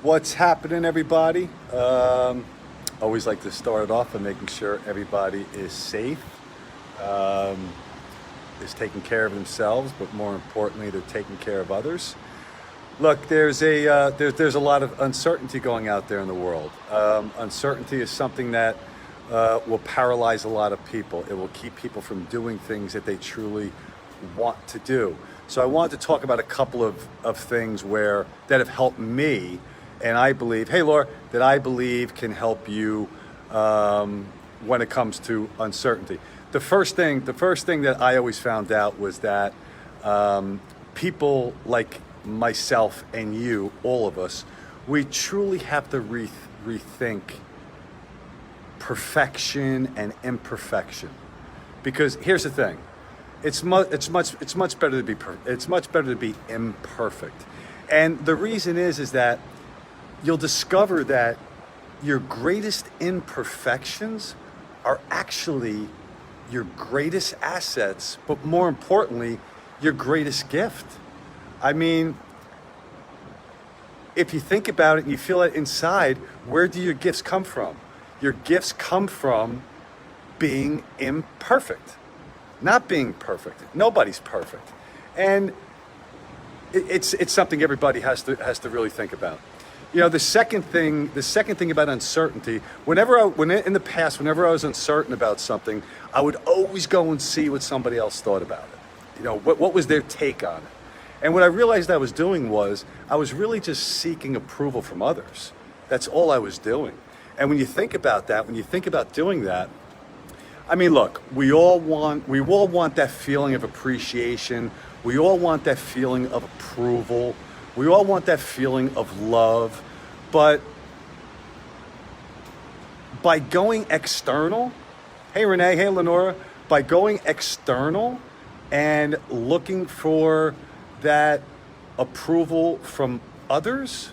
What's happening, everybody? Always like to start off by making sure everybody is safe, um, is taking care of themselves, but more importantly, they're taking care of others. Look, there's a lot of uncertainty going out there in the world. Uncertainty is something that will paralyze a lot of people. It will keep people from doing things that they truly want to do. So I wanted to talk about a couple of things that have helped me, and I believe, hey Laura, that I believe can help you when it comes to uncertainty. The first thing that I always found out was that people like myself and you, all of us, we truly have to rethink perfection and imperfection. Because here's the thing, it's much better to be it's much better to be imperfect, and the reason is that you'll discover that your greatest imperfections are actually your greatest assets, but more importantly, your greatest gift. I mean, if you think about it and you feel it inside, where do your gifts come from? Your gifts come from being imperfect, not being perfect. Nobody's perfect. And it's something everybody has to really think about. You know, the second thing about uncertainty, in the past, whenever I was uncertain about something, I would always go and see what somebody else thought about it. You know, what was their take on it? And what I realized I was doing was I was really just seeking approval from others. That's all I was doing. And when you think about that, when you think about doing that, I mean, look, we all want that feeling of appreciation. We all want that feeling of approval. We all want that feeling of love. But by going external, hey Renee, hey Lenora, by going external and looking for that approval from others,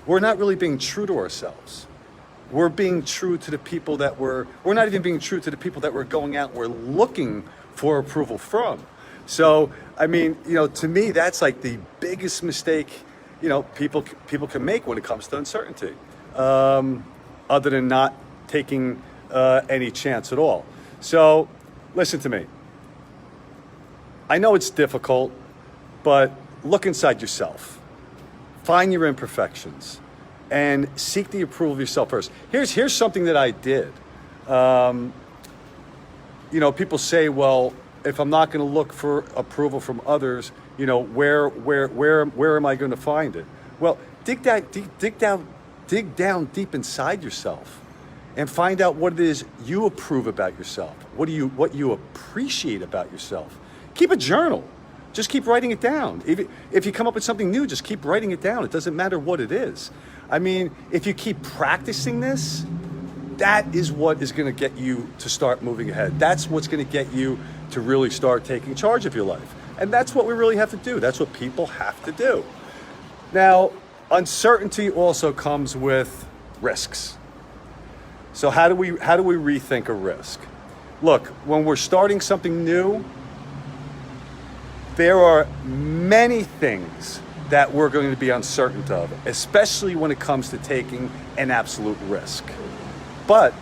we're not really being true to ourselves. We're being true to the people that we're not even being true to the people that we're going out, we're looking for approval from. So, I mean, you know, to me, that's like the biggest mistake, you know, people can make when it comes to uncertainty, other than not taking any chance at all. So, listen to me. I know it's difficult, but look inside yourself. Find your imperfections and seek the approval of yourself first. Here's something that I did. You know, people say, well, if I'm not going to look for approval from others, you know, where am I going to find it? Well, dig down deep inside yourself and find out what it is you approve about yourself. What you appreciate about yourself. Keep a journal. Just keep writing it down. If you come up with something new, just keep writing it down. It doesn't matter what it is. I mean, if you keep practicing this, that is what is going to get you to start moving ahead. That's what's going to get you to really start taking charge of your life. And that's what we really have to do. That's what people have to do. Now, uncertainty also comes with risks. So how do we rethink a risk? Look, when we're starting something new, there are many things that we're going to be uncertain of, especially when it comes to taking an absolute risk. But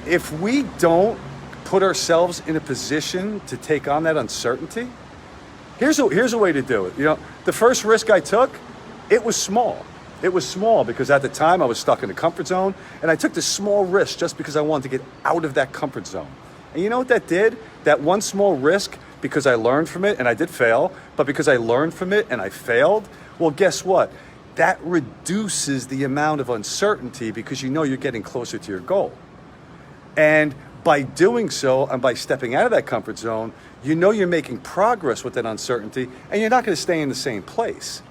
if we don't put ourselves in a position to take on that uncertainty, here's a way to do it. You know, the first risk I took, it was small. It was small because at the time I was stuck in the comfort zone, and I took the small risk just because I wanted to get out of that comfort zone. And you know what that did? That one small risk, because I learned from it, and I did fail, but because I learned from it and I failed, well, guess what? That reduces the amount of uncertainty because you know you're getting closer to your goal. And by doing so, and by stepping out of that comfort zone, you know you're making progress with that uncertainty, and you're not going to stay in the same place.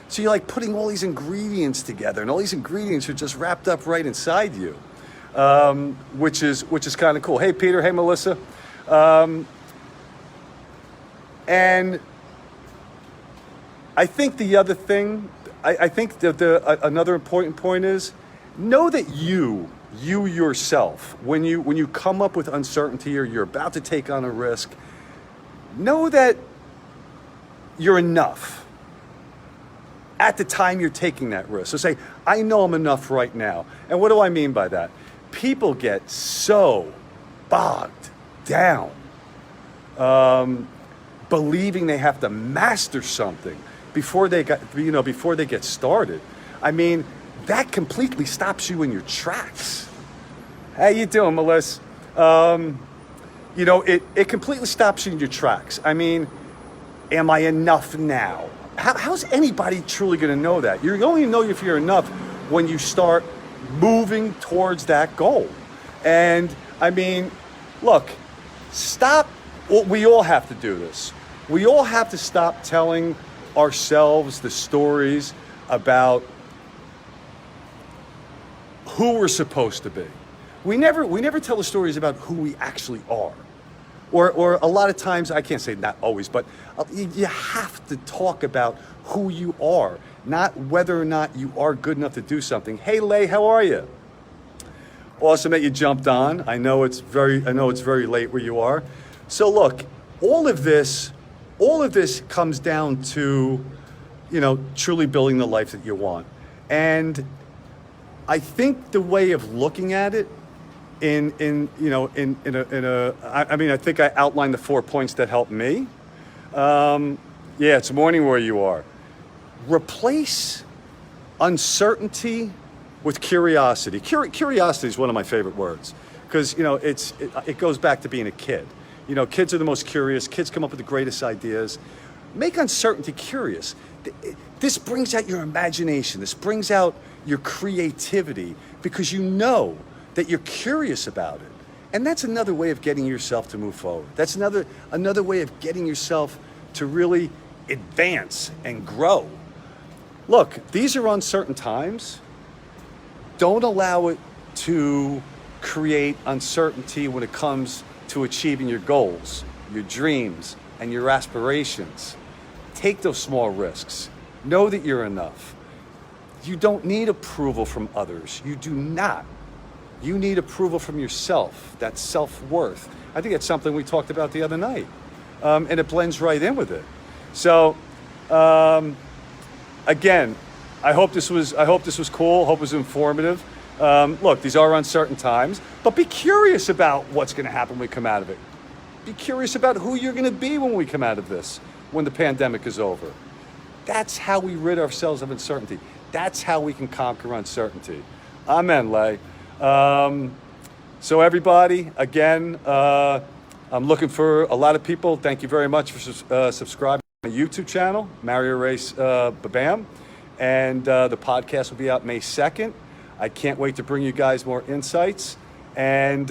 So you're like putting all these ingredients together, and all these ingredients are just wrapped up right inside you, which is kind of cool. Hey, Peter. Hey, Melissa. And I think the other thing, I think that another important point is know that you yourself, when you come up with uncertainty or you're about to take on a risk, know that you're enough. at the time you're taking that risk. So say, I know I'm enough right now. And what do I mean by that? People get so bogged down, believing they have to master something before they get started. I mean, that completely stops you in your tracks. How you doing, Melissa? It completely stops you in your tracks. I mean, am I enough now? How's anybody truly going to know that? You're going to know if you're enough when you start moving towards that goal. And I mean, look, stop. Well, we all have to do this. We all have to stop telling ourselves the stories about who we're supposed to be. We never tell the stories about who we actually are. Or a lot of times, I can't say not always, but you have to talk about who you are, not whether or not you are good enough to do something. Hey, Lay, how are you? Awesome that you jumped on. I know it's very late where you are. So look, all of this comes down to, truly building the life that you want. And I think the way of looking at it I think I outlined the 4 points that helped me. It's morning where you are. Replace uncertainty with curiosity. Curiosity is one of my favorite words because, it goes back to being a kid. Kids are the most curious. Kids come up with the greatest ideas. Make uncertainty curious. This brings out your imagination. This brings out your creativity because you know that you're curious about it. And that's another way of getting yourself to move forward. That's another way of getting yourself to really advance and grow. Look, these are uncertain times. Don't allow it to create uncertainty when it comes to achieving your goals, your dreams, and your aspirations. Take those small risks. Know that you're enough. You don't need approval from others. You do not. You need approval from yourself. That's self-worth. I think it's something we talked about the other night. And it blends right in with it. So, again, I hope this was cool. Hope it was informative. Look, these are uncertain times, but be curious about what's going to happen when we come out of it. Be curious about who you're going to be when we come out of this, when the pandemic is over. That's how we rid ourselves of uncertainty. That's how we can conquer uncertainty. Amen, Lay. So everybody, again, I'm looking for a lot of people. Thank you very much for subscribing to my YouTube channel, Arace, Babam. And the podcast will be out May 2nd. I can't wait to bring you guys more insights. And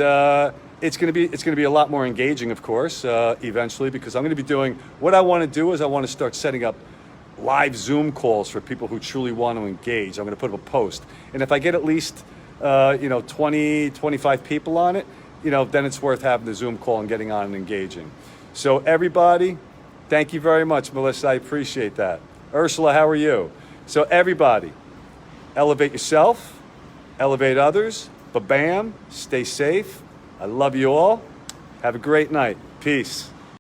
it's going to be a lot more engaging, of course, eventually, because I'm going to be doing, what I want to do is I want to start setting up live Zoom calls for people who truly want to engage. I'm going to put up a post. And if I get at least 20, 25 people on it, then it's worth having the Zoom call and getting on and engaging. So everybody, thank you very much, Melissa. I appreciate that. Ursula, how are you? So everybody, elevate yourself, elevate others. Babam, stay safe. I love you all. Have a great night. Peace.